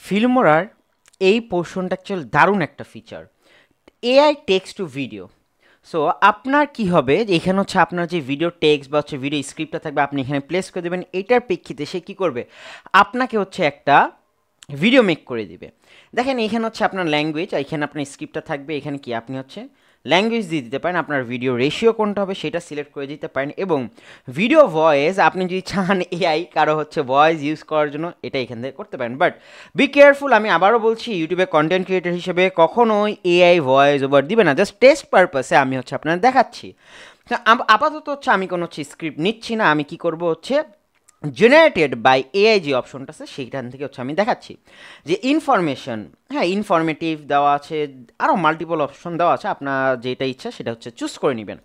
ফিল্মোরার এই পোর্শনটা অ্যাকচুয়ালি দারুণ একটা feature, AI text to video. So আপনার কি হবে যে এখানে হচ্ছে আপনার যে ভিডিও টেক্সট বা হচ্ছে ভিডিও স্ক্রিপ্টটা থাকবে আপনি এখানে প্লেস করে দেবেন, এটার প্রেক্ষিতে সে কী করবে, আপনাকে হচ্ছে একটা ভিডিও মেক করে দিবে। দেখেন এখানে হচ্ছে আপনার ল্যাঙ্গুয়েজ, এখানে আপনার স্ক্রিপ্টটা থাকবে, এখানে কি আপনি হচ্ছে ল্যাঙ্গুয়েজ দিয়ে দিতে পারেন, আপনার ভিডিও রেশিও কোনটা হবে সেটা সিলেক্ট করে দিতে পারেন, এবং ভিডিও ভয়েস আপনি যদি চান এআই কারো হচ্ছে ভয়েস ইউজ করার জন্য এটা এখান থেকে করতে পারেন। বাট বি কেয়ারফুল, আমি আবারও বলছি ইউটিউবে কন্টেন্ট ক্রিয়েটর হিসেবে কখনোই এআই ভয়েস ওভার দিবে না, জাস্ট টেস্ট পারপাসে আমি হচ্ছে আপনার দেখাচ্ছি। আপাতত হচ্ছে আমি কোনো হচ্ছে স্ক্রিপ্ট নিচ্ছি না, আমি কি করব হচ্ছে জেনারেটেড বাই এআই যে অপশনটা আছে সেইখান থেকে হচ্ছে আমি দেখাচ্ছি যে ইনফরমেশন, হ্যাঁ ইনফরমেটিভ দেওয়া আছে, আরও মাল্টিপল অপশন দেওয়া আছে, আপনার যেটা ইচ্ছা সেটা হচ্ছে চুজ করে নেবেন।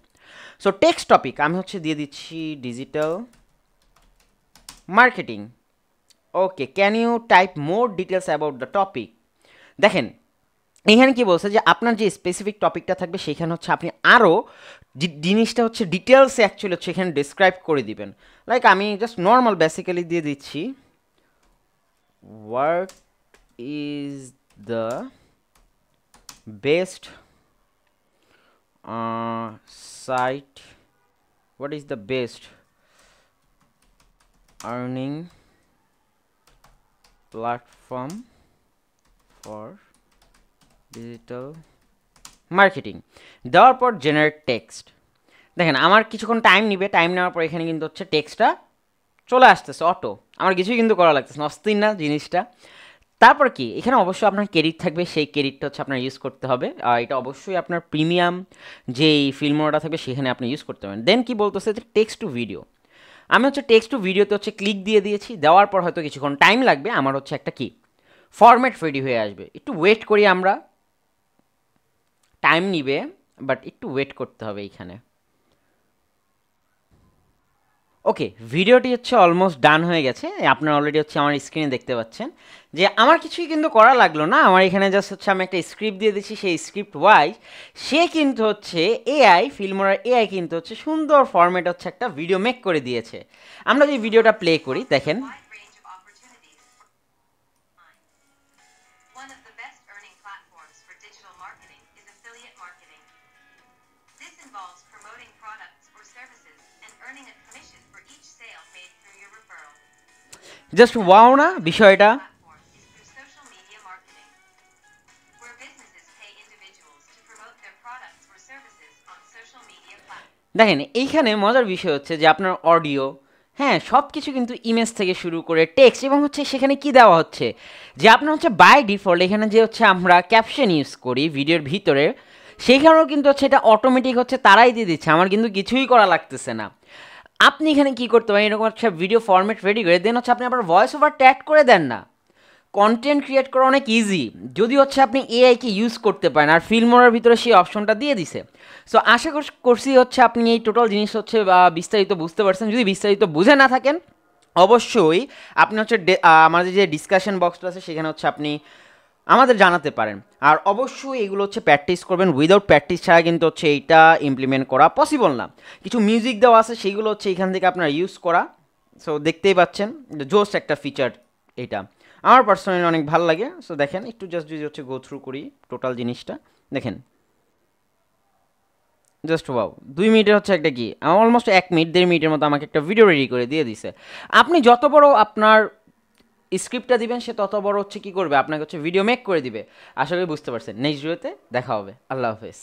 সো টেক্সট টপিক আমি হচ্ছে দিয়ে দিচ্ছি digital marketing. Okay, can you type more details about the topic. দেখেন এখানে কি বলছে যে আপনার যে স্পেসিফিক টপিকটা থাকবে সেখানে হচ্ছে আপনি আরও জিনিসটা হচ্ছে ডিটেলসে অ্যাকচুয়ালি হচ্ছে এখানে ডিসক্রাইব করে দিবেন। লাইক আমি জাস্ট নর্মাল বেসিক্যালি দিয়ে দিচ্ছি what is the best site, what is the best earning platform for digital marketing, দেওয়ার পর জেনারেট টেক্সট। দেখেন আমার কিছুক্ষণ টাইম নিবে, টাইম নেওয়ার পর এখানে কিন্তু হচ্ছে টেক্সটটা চলে আসতেছে অটো, আমার কিছুই কিন্তু করা লাগতেছে না, অস্থির না জিনিসটা। তারপর কি এখানে অবশ্যই আপনার ক্রেডিট থাকবে, সেই ক্রেডিটটা হচ্ছে আপনার ইউজ করতে হবে, আর এটা অবশ্যই আপনার প্রিমিয়াম যেই ফিল্মোটা থাকবে সেখানে আপনি ইউজ করতে পারেন। দেন কি বলতেছে টেক্সট টু ভিডিও, আমি হচ্ছে টেক্সট টু ভিডিওতে হচ্ছে ক্লিক দিয়ে দিয়েছি, দেওয়ার পর হয়তো কিছুক্ষণ টাইম লাগবে, আমার হচ্ছে একটা কি ফরম্যাট রেডি হয়ে আসবে, একটু ওয়েট করি আমরা, টাইম নিবে বাট একটু ওয়েট করতে হবে এইখানে। ওকে, ভিডিওটি হচ্ছে অলমোস্ট ডান হয়ে গেছে, আপনারা অলরেডি হচ্ছে আমার স্ক্রিনে দেখতে পাচ্ছেন যে আমার কিছুই কিন্তু করা লাগলো না, আমার এখানে জাস্ট হচ্ছে আমি একটা স্ক্রিপ্ট দিয়ে দিচ্ছি, সেই স্ক্রিপ্ট ওয়াইজ সে কিন্তু হচ্ছে এআই ফিল্মোরার এআই কিন্তু হচ্ছে সুন্দর ফরম্যাট হচ্ছে একটা ভিডিও মেক করে দিয়েছে। আমরা যে ভিডিওটা প্লে করি দেখেন, One of the best earning platforms for digital marketing is affiliate marketing. This involves promoting products or services and earning a commission for each sale made through your referral. Just wow না বিষয়টা। Platform is through social media marketing, where businesses pay individuals to promote their products or services on social media platforms. দেখেন এইখানে মজার বিষয় হচ্ছে যে আপনার audio, হ্যাঁ সব কিছু কিন্তু ইমেজ থেকে শুরু করে টেক্সট, এবং হচ্ছে সেখানে কি দেওয়া হচ্ছে যে আপনার হচ্ছে বাই ডিফল্ট এখানে যে হচ্ছে আমরা ক্যাপশন ইউজ করি ভিডিওর ভিতরে, সেইখানেও কিন্তু হচ্ছে এটা অটোমেটিক হচ্ছে তারাই দিয়ে দিচ্ছে, আমার কিন্তু কিছুই করা লাগতেছে না। আপনি এখানে কি করতে পারেন, এরকম একটা ভিডিও ফরম্যাট রেডি করে দেন হচ্ছে আপনি আবার ভয়েস ওভার ট্যাগ করে দেন না, কন্টেন্ট ক্রিয়েট করা অনেক ইজি যদি হচ্ছে আপনি এআইকে ইউজ করতে পারেন, আর ফিল্মোরার ভিতরে সেই অপশনটা দিয়ে দিছে। সো আশা করছি হচ্ছে আপনি এই টোটাল জিনিস হচ্ছে বিস্তারিত বুঝতে পারছেন। যদি বিস্তারিত বুঝে না থাকেন অবশ্যই আপনি হচ্ছে আমাদের যে ডিসকাশন বক্সটা আছে সেখানে হচ্ছে আপনি আমাদের জানাতে পারেন, আর অবশ্যই এগুলো হচ্ছে প্র্যাকটিস করবেন, উইদাউট প্র্যাকটিস ছাড়া কিন্তু হচ্ছে এইটা ইমপ্লিমেন্ট করা পসিবল না। কিছু মিউজিক দেওয়া আছে সেইগুলো হচ্ছে এখান থেকে আপনারা ইউজ করা। সো দেখতেই পাচ্ছেন জোস্ট একটা ফিচার এটা, আমার পার্সোনালি অনেক ভালো লাগে। সো দেখেন একটু জাস্ট যদি হচ্ছে গো থ্রু করি টোটাল জিনিসটা দেখেন, জাস্ট ওয়াও 2 মিনিটের হচ্ছে একটা কি অলমোস্ট 1 মিনিট 1.5 মিনিটের মতো আমাকে একটা ভিডিও রেডি করে দিয়ে দিছে। আপনি যত বড় আপনার স্ক্রিপ্টটা দিবেন সে তত বড় হচ্ছে কি করবে আপনাকে হচ্ছে ভিডিও মেক করে দিবে। আশা করি বুঝতে পারছেন। নেক্সট ভিডিওতে দেখা হবে। আল্লাহ হাফেজ।